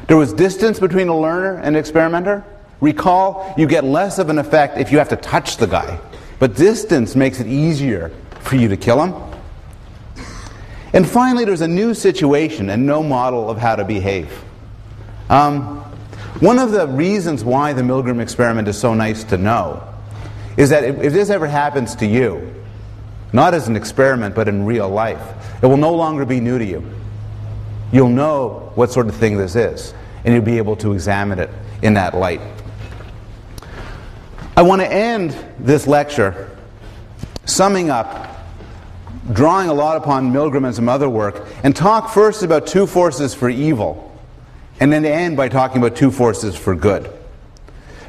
There was distance between a learner and an experimenter. Recall, you get less of an effect if you have to touch the guy. But distance makes it easier for you to kill him. And finally, there's a new situation and no model of how to behave. One of the reasons why the Milgram experiment is so nice to know is that if this ever happens to you, not as an experiment but in real life, it will no longer be new to you. You'll know what sort of thing this is, and you'll be able to examine it in that light. I want to end this lecture summing up, drawing a lot upon Milgram and some other work, and talk first about two forces for evil, and then end by talking about two forces for good.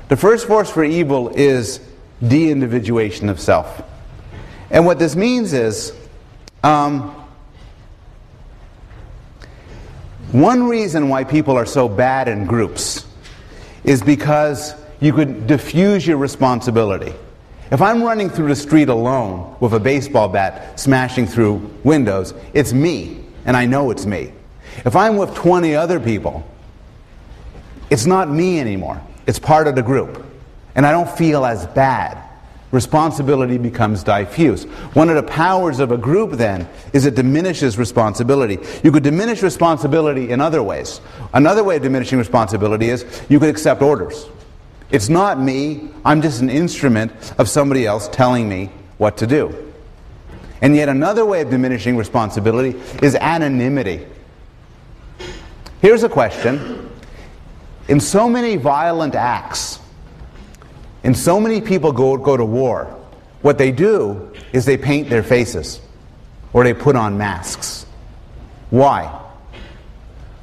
The first force for evil is de-individuation of self. And what this means is, one reason why people are so bad in groups is because you could diffuse your responsibility. If I'm running through the street alone with a baseball bat smashing through windows, it's me, and I know it's me. If I'm with 20 other people, it's not me anymore. It's part of the group. And I don't feel as bad. Responsibility becomes diffuse. One of the powers of a group, then, is it diminishes responsibility. You could diminish responsibility in other ways. Another way of diminishing responsibility is you could accept orders. It's not me, I'm just an instrument of somebody else telling me what to do. And yet another way of diminishing responsibility is anonymity. Here's a question. In so many violent acts, and so many people go to war, what they do is they paint their faces, or they put on masks. Why?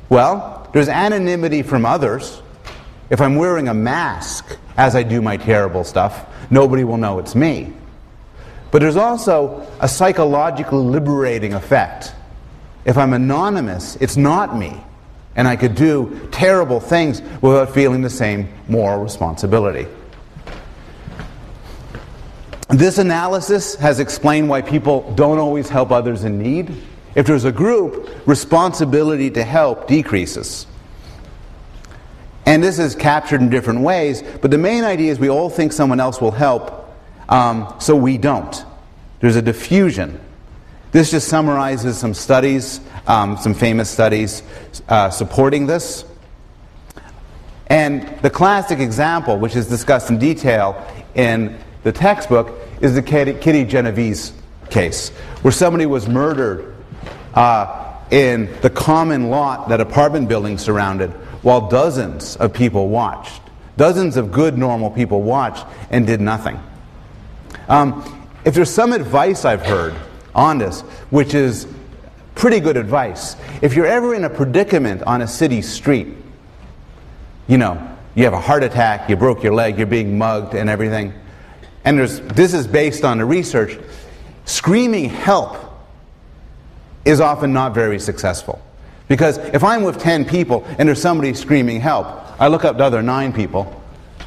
Well, there's anonymity from others. If I'm wearing a mask as I do my terrible stuff, nobody will know it's me. But there's also a psychologically liberating effect. If I'm anonymous, it's not me, and I could do terrible things without feeling the same moral responsibility. This analysis has explained why people don't always help others in need. If there's a group, responsibility to help decreases. And this is captured in different ways, but the main idea is we all think someone else will help, so we don't. There's a diffusion. This just summarizes some studies, some famous studies supporting this. And the classic example, which is discussed in detail in the textbook, is the Kitty Genovese case, where somebody was murdered in the common lot that apartment buildings surrounded, while dozens of people watched. Dozens of good, normal people watched and did nothing. If there's some advice I've heard on this, which is pretty good advice, if you're ever in a predicament on a city street, you have a heart attack, you broke your leg, you're being mugged and everything, and this is based on the research, screaming help is often not very successful. Because if I'm with 10 people and there's somebody screaming help, I look up to the other 9 people.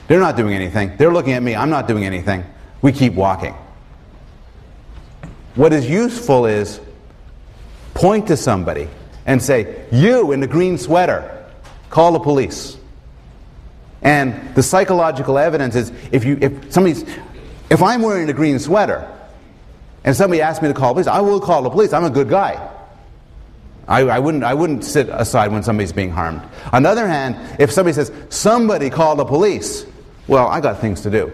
They're not doing anything. They're looking at me. I'm not doing anything. We keep walking. What is useful is point to somebody and say, you in the green sweater, call the police. And the psychological evidence is if I'm wearing a green sweater and somebody asks me to call the police, I will call the police. I'm a good guy. I wouldn't sit aside when somebody's being harmed. On the other hand, if somebody says, somebody call the police, well, I got things to do.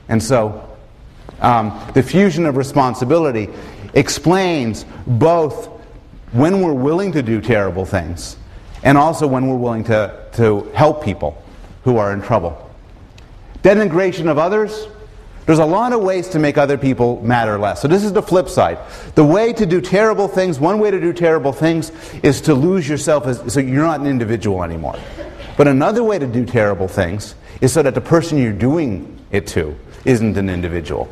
And so, diffusion of responsibility explains both when we're willing to do terrible things and also when we're willing to help people who are in trouble. Denigration of others. There's a lot of ways to make other people matter less. So this is the flip side. The way to do terrible things, one way to do terrible things is to lose yourself so you're not an individual anymore. But another way to do terrible things is so that the person you're doing it to isn't an individual.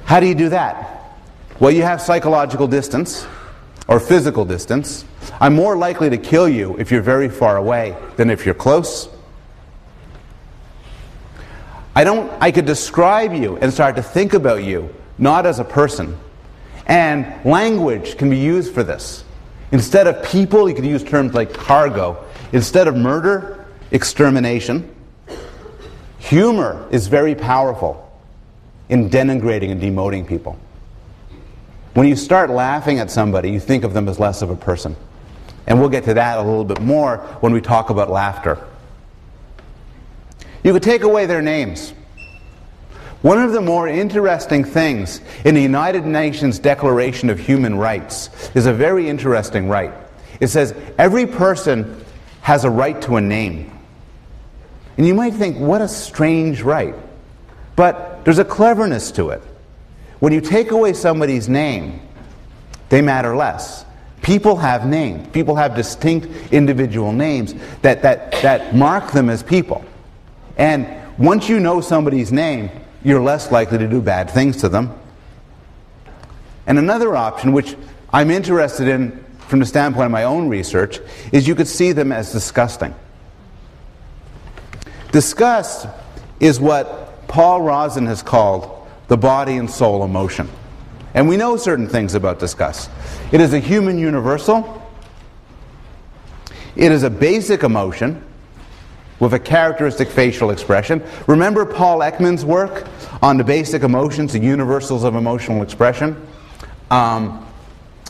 How do you do that? Well, you have psychological distance or physical distance. I'm more likely to kill you if you're very far away than if you're close. I could describe you and start to think about you, not as a person. And language can be used for this. Instead of people, you could use terms like cargo. Instead of murder, extermination. Humor is very powerful in denigrating and demoting people. When you start laughing at somebody, you think of them as less of a person. And we'll get to that a little bit more when we talk about laughter. You could take away their names. One of the more interesting things in the United Nations Declaration of Human Rights is a very interesting right. It says every person has a right to a name. And you might think, what a strange right. But there's a cleverness to it. When you take away somebody's name, they matter less. People have names. People have distinct individual names that mark them as people. And once you know somebody's name, you're less likely to do bad things to them. And another option, which I'm interested in from the standpoint of my own research, is you could see them as disgusting. Disgust is what Paul Rozin has called the body and soul emotion. And we know certain things about disgust. It is a human universal. It is a basic emotion with a characteristic facial expression. Remember Paul Ekman's work on the basic emotions, the universals of emotional expression?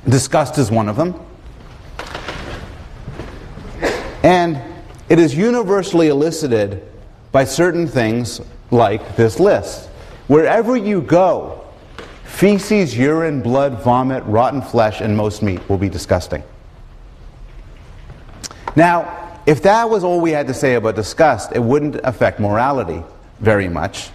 Disgust is one of them. And it is universally elicited by certain things like this list. Wherever you go, feces, urine, blood, vomit, rotten flesh, and most meat will be disgusting. Now, if that was all we had to say about disgust, it wouldn't affect morality very much.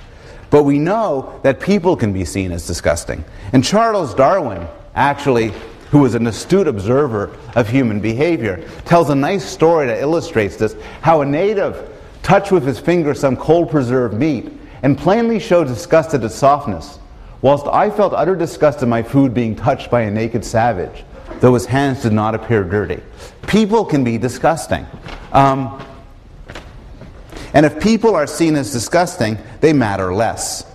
But we know that people can be seen as disgusting. And Charles Darwin, actually, who was an astute observer of human behavior, tells a nice story that illustrates this, how a native touched with his finger some cold preserved meat and plainly showed disgust at its softness, whilst I felt utter disgust at my food being touched by a naked savage, though his hands did not appear dirty. People can be disgusting. And if people are seen as disgusting, they matter less.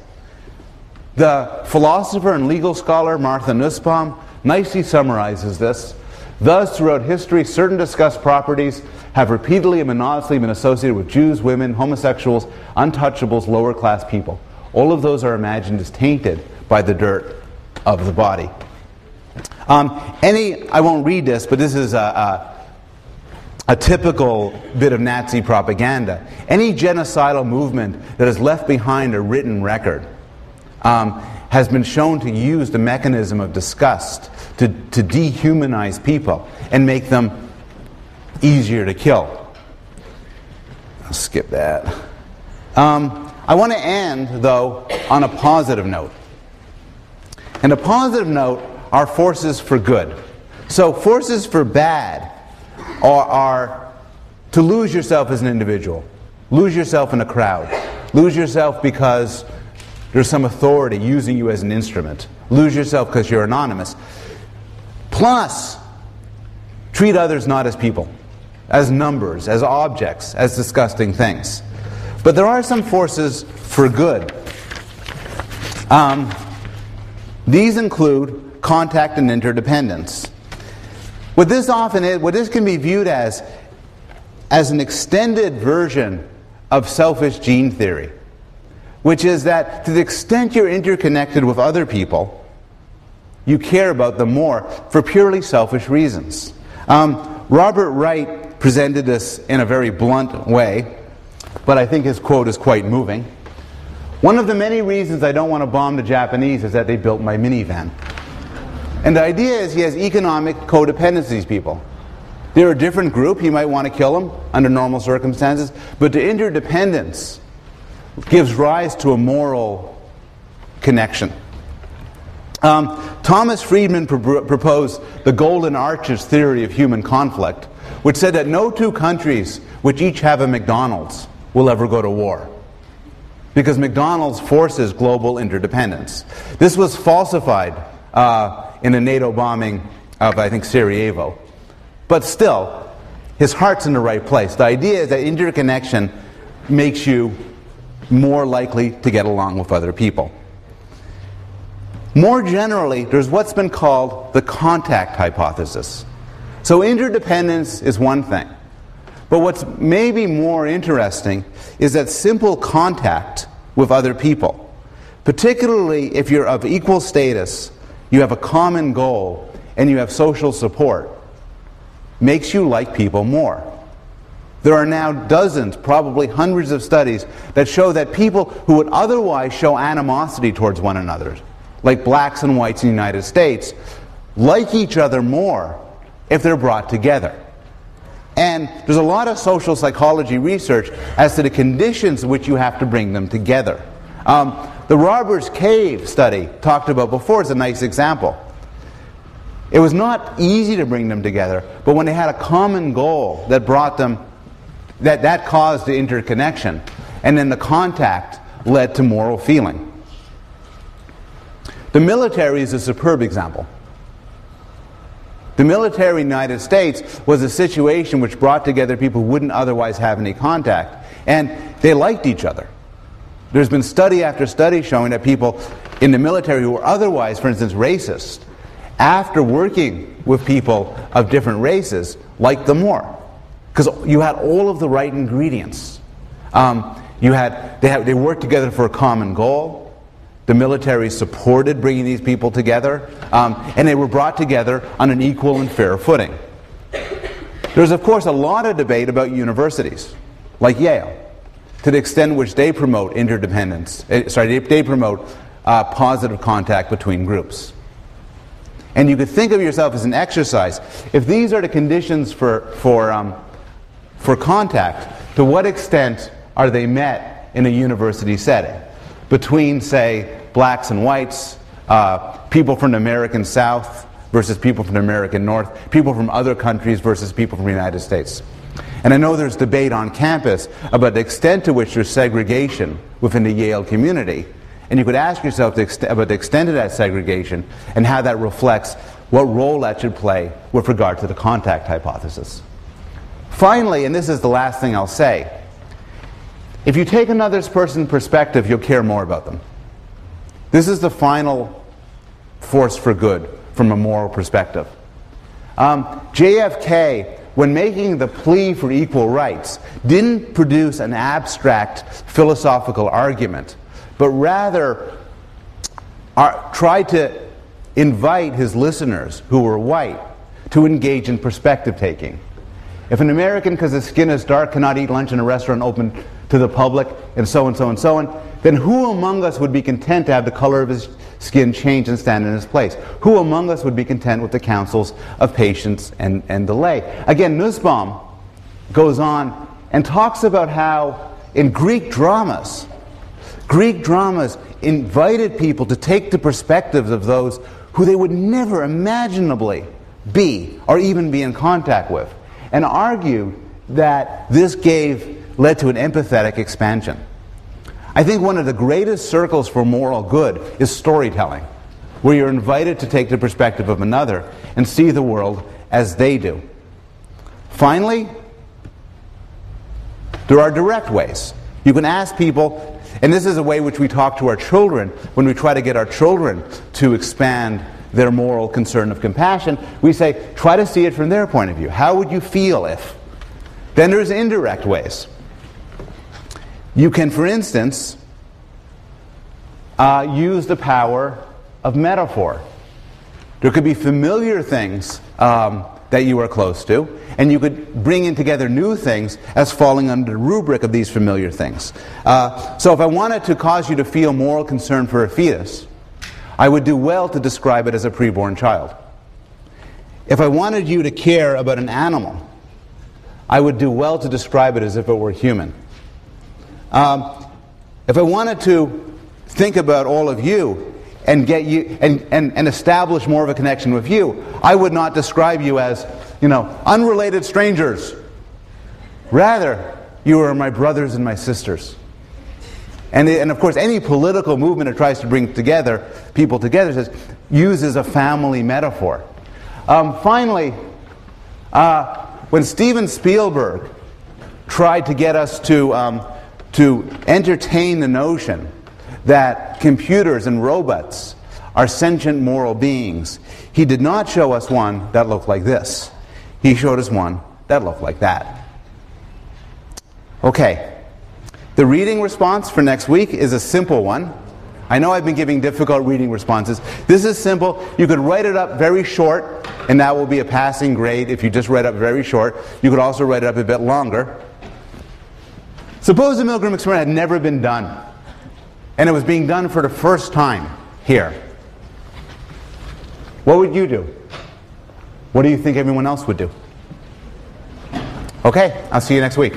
The philosopher and legal scholar Martha Nussbaum nicely summarizes this. Thus, throughout history, certain disgust properties have repeatedly and monotonously been associated with Jews, women, homosexuals, untouchables, lower class people. All of those are imagined as tainted by the dirt of the body. I won't read this, but this is a typical bit of Nazi propaganda. Any genocidal movement that has left behind a written record has been shown to use the mechanism of disgust to dehumanize people and make them easier to kill. I'll skip that. I want to end, though, on a positive note. And a positive note are forces for good. So forces for bad are to lose yourself as an individual, lose yourself in a crowd, lose yourself because there's some authority using you as an instrument, lose yourself because you're anonymous. Plus, treat others not as people, as numbers, as objects, as disgusting things. But there are some forces for good. These include contact and interdependence. What this can be viewed as an extended version of selfish gene theory, which is that to the extent you're interconnected with other people, you care about them more for purely selfish reasons. Robert Wright presented this in a very blunt way, but I think his quote is quite moving. One of the many reasons I don't want to bomb the Japanese is that they built my minivan. And the idea is he has economic codependence, these people. They're a different group. You might want to kill them under normal circumstances. But the interdependence gives rise to a moral connection. Thomas Friedman proposed the Golden Arches theory of human conflict, which said that no two countries which each have a McDonald's will ever go to war, because McDonald's forces global interdependence. This was falsified in a NATO bombing of, I think, Sarajevo. But still, his heart's in the right place. The idea is that interconnection makes you more likely to get along with other people. More generally, there's what's been called the contact hypothesis. So interdependence is one thing. But what's maybe more interesting is that simple contact with other people, particularly if you're of equal status, you have a common goal, and you have social support, makes you like people more. There are now dozens, probably hundreds of studies that show that people who would otherwise show animosity towards one another, like blacks and whites in the United States, like each other more if they're brought together. And there's a lot of social psychology research as to the conditions in which you have to bring them together. The Robbers Cave study talked about before is a nice example. It was not easy to bring them together, but when they had a common goal that brought them, that caused the interconnection, and then the contact led to moral feeling. The military is a superb example. The military in the United States was a situation which brought together people who wouldn't otherwise have any contact, and they liked each other. There's been study after study showing that people in the military who were otherwise, for instance, racist, after working with people of different races, liked them more. Because you had all of the right ingredients. They worked together for a common goal. The military supported bringing these people together, and they were brought together on an equal and fair footing. There's, of course, a lot of debate about universities, like Yale, to the extent which they promote interdependence. They promote positive contact between groups. And you could think of yourself as an exercise. If these are the conditions for contact, to what extent are they met in a university setting? Between, say, blacks and whites, people from the American South versus people from the American North, people from other countries versus people from the United States. And I know there's debate on campus about the extent to which there's segregation within the Yale community. And you could ask yourself about the extent of that segregation and how that reflects what role that should play with regard to the contact hypothesis. Finally, and this is the last thing I'll say, if you take another person's perspective, you'll care more about them. This is the final force for good from a moral perspective. JFK, when making the plea for equal rights, didn't produce an abstract philosophical argument, but rather tried to invite his listeners, who were white, to engage in perspective taking. If an American, because his skin is dark, cannot eat lunch in a restaurant open to the public, and so on, so on, so on, then who among us would be content to have the color of his skin change and stand in his place? Who among us would be content with the counsels of patience and delay? Again, Nussbaum goes on and talks about how in Greek dramas invited people to take the perspectives of those who they would never imaginably be or even be in contact with, and argued that this led to an empathetic expansion. I think one of the greatest circles for moral good is storytelling, where you're invited to take the perspective of another and see the world as they do. Finally, there are direct ways. You can ask people, and this is a way which we talk to our children when we try to get our children to expand their moral concern of compassion. We say, try to see it from their point of view. How would you feel if? Then there's indirect ways. You can, for instance, use the power of metaphor. There could be familiar things that you are close to, and you could bring in together new things as falling under the rubric of these familiar things. So if I wanted to cause you to feel moral concern for a fetus, I would do well to describe it as a preborn child. if I wanted you to care about an animal, I would do well to describe it as if it were human. If I wanted to think about all of you and get you and establish more of a connection with you, I would not describe you as, unrelated strangers. Rather, you are my brothers and my sisters. And of course, any political movement that tries to bring people together uses a family metaphor. Finally, when Steven Spielberg tried to get us to entertain the notion that computers and robots are sentient moral beings, he did not show us one that looked like this. He showed us one that looked like that. Okay, the reading response for next week is a simple one. I know I've been giving difficult reading responses. This is simple. You could write it up very short, and that will be a passing grade if you just write up very short. You could also write it up a bit longer. Suppose the Milgram experiment had never been done, and it was being done for the first time here. What would you do? What do you think everyone else would do? Okay, I'll see you next week.